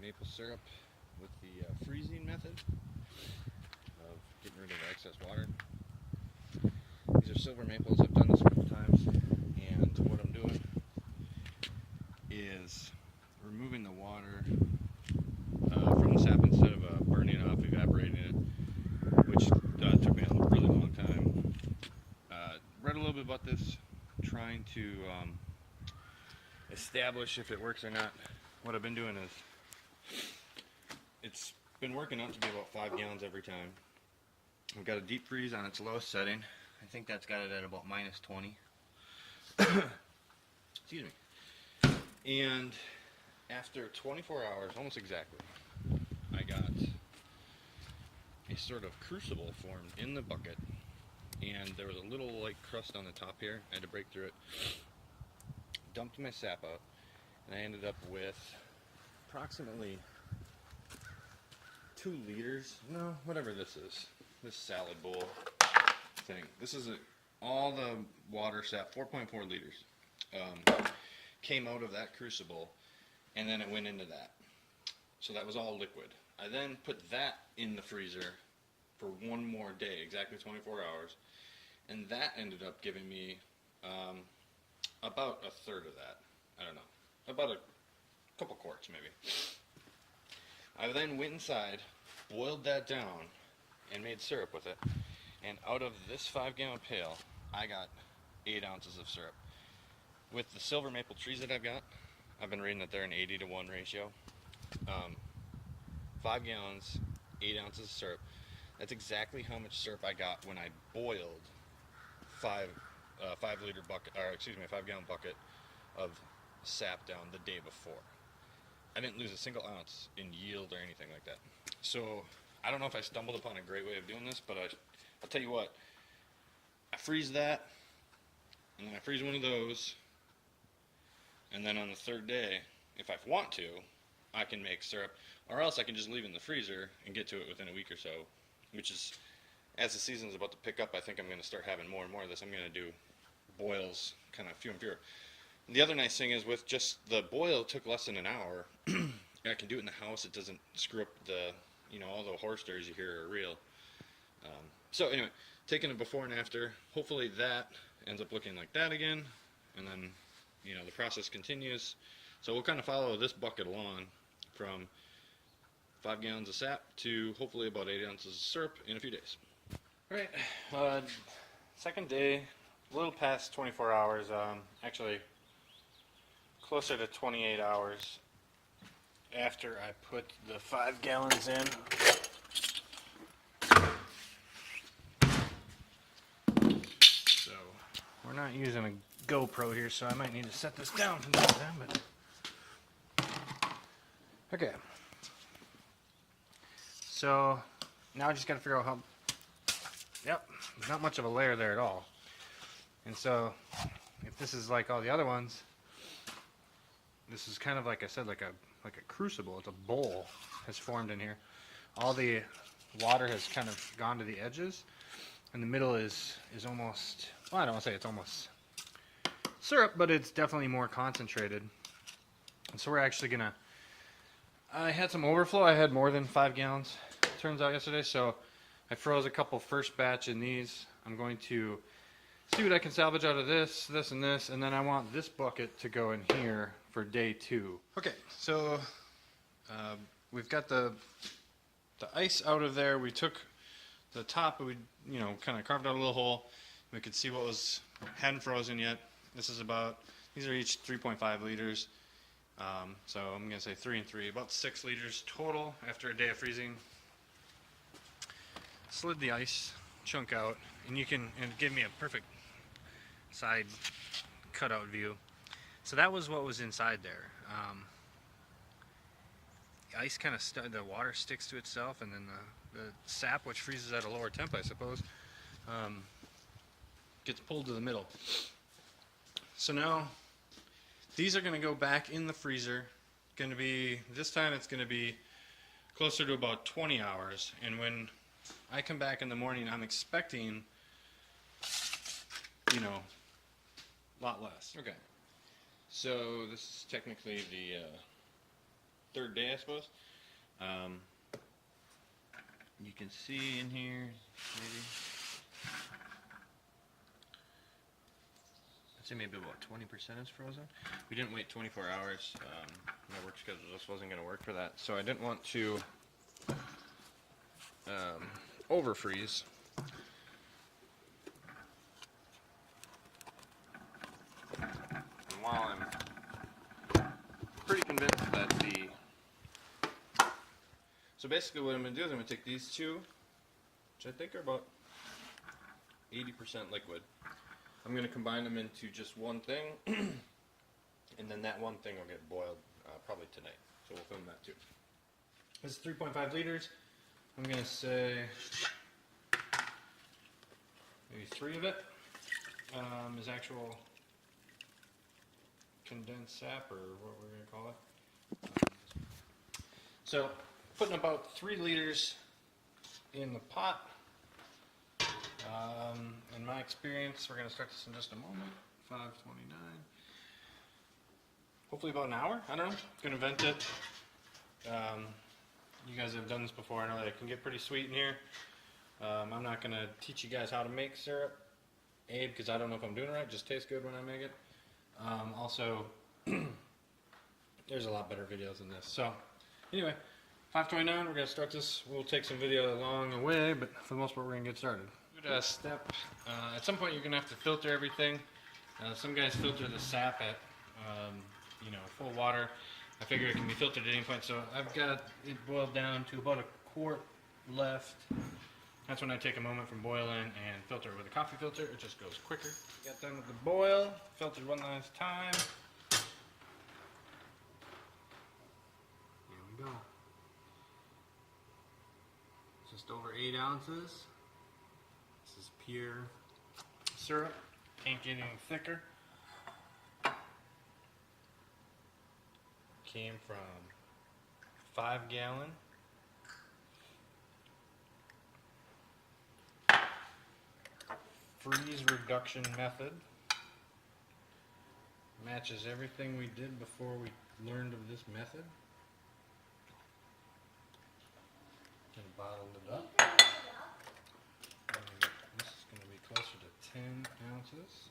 maple syrup with the freezing method of getting rid of excess water. These are silver maples. I've done this a couple times, and what I'm doing is removing the water from the sap instead of burning it off, evaporating it, which took me a really long time. Read a little bit about this, trying to establish if it works or not. What I've been doing is it's been working out to be about 5 gallons every time. I've got a deep freeze on its lowest setting. I think that's got it at about minus 20. Excuse me. And after 24 hours, almost exactly, I got a sort of crucible formed in the bucket, and there was a little like crust on the top here. I had to break through it. Dumped my sap out, and I ended up with approximately 2 liters. No, whatever this is. This salad bowl thing. This is all the water sap, 4.4 liters, came out of that crucible, and then it went into that. So that was all liquid. I then put that in the freezer for one more day, exactly 24 hours, and that ended up giving me about a third of that. I don't know, about a couple quarts maybe. I then went inside, boiled that down, and made syrup with it. And out of this 5-gallon pail, I got 8 ounces of syrup. With the silver maple trees that I've been reading that they're an 80-to-1 ratio. 5 gallons, 8 ounces of syrup. That's exactly how much syrup I got when I boiled 5-liter bucket, or excuse me, a 5-gallon bucket of sap down the day before. I didn't lose a single ounce in yield or anything like that. So I don't know if I stumbled upon a great way of doing this, but I'll tell you what. I freeze that, and then I freeze one of those, and then on the third day, if I want to, I can make syrup, or else I can just leave it in the freezer and get to it within a week or so, which is, as the season's about to pick up, I think I'm going to start having more and more of this. I'm going to do boils kind of few and fewer. And the other nice thing is with just the boil took less than an hour. I can do it in the house. It doesn't screw up the, all the horror stories you hear are real. So anyway, taking a before and after, hopefully that ends up looking like that again, and then, the process continues. So we'll kind of follow this bucket along from 5 gallons of sap to hopefully about 8 ounces of syrup in a few days. Alright, second day, a little past 24 hours, actually closer to 28 hours after I put the 5 gallons in. So we're not using a GoPro here, so I might need to set this down from time to time, but okay. So now I just got to figure out how. Yep, not much of a layer there at all. And so if this is like all the other ones, this is kind of like I said, like a crucible. It's a bowl has formed in here. All the water has kind of gone to the edges, and the middle is almost, well, I don't want to say it's almost syrup, but it's definitely more concentrated. And so we're actually gonna, I had some overflow. I had more than 5 gallons, turns out, yesterday, so I froze a couple first batch in these. I'm going to see what I can salvage out of this, and this, and then I want this bucket to go in here for day 2. Okay, so we've got the ice out of there. We took the top, we kind of carved out a little hole. We could see what hadn't frozen yet. This is these are each 3.5 liters. So I'm going to say 3 and 3, about 6 liters total after a day of freezing. Slid the ice chunk out, and it gave me a perfect side cutout view. So that was what was inside there. The ice kind of the water sticks to itself, and then the sap, which freezes at a lower temp, I suppose, gets pulled to the middle. So now these are going to go back in the freezer. This time it's going to be closer to about 20 hours, and when I come back in the morning, I'm expecting, a lot less. Okay. So this is technically the third day, I suppose. You can see in here, maybe, I'd say maybe about 20% is frozen. We didn't wait 24 hours. My work schedule just wasn't going to work for that. So I didn't want to over freeze. And while I'm pretty convinced that so basically what I'm going to do is I'm going to take these two, which I think are about 80% liquid. I'm going to combine them into just one thing, and then that one thing will get boiled probably tonight. So we'll film that too. This is 3.5 liters. I'm going to say maybe 3 of it is actual condensed sap, or what we're going to call it. So putting about 3 liters in the pot. In my experience, we're going to start this in just a moment. 5:29. Hopefully about an hour. I don't know. Going to vent it. You guys have done this before. I know that it can get pretty sweet in here. I'm not going to teach you guys how to make syrup, because I don't know if I'm doing it right. It just tastes good when I make it. Also, there's a lot better videos than this. So, anyway, 5:29. We're going to start this. We'll take some video along the way, but for the most part, we're going to get started. Good step. At some point, you're going to have to filter everything. Some guys filter the sap at, full water. I figure it can be filtered at any point, so I've got it boiled down to about a quart left. That's when I take a moment from boiling and filter it with a coffee filter. It just goes quicker. Got done with the boil, filtered one last time. Here we go. Just over 8 ounces. This is pure syrup. Can't get any thicker. Came from 5-gallon. Freeze reduction method. Matches everything we did before we learned of this method. And bottled it up. And this is going to be closer to 10 ounces.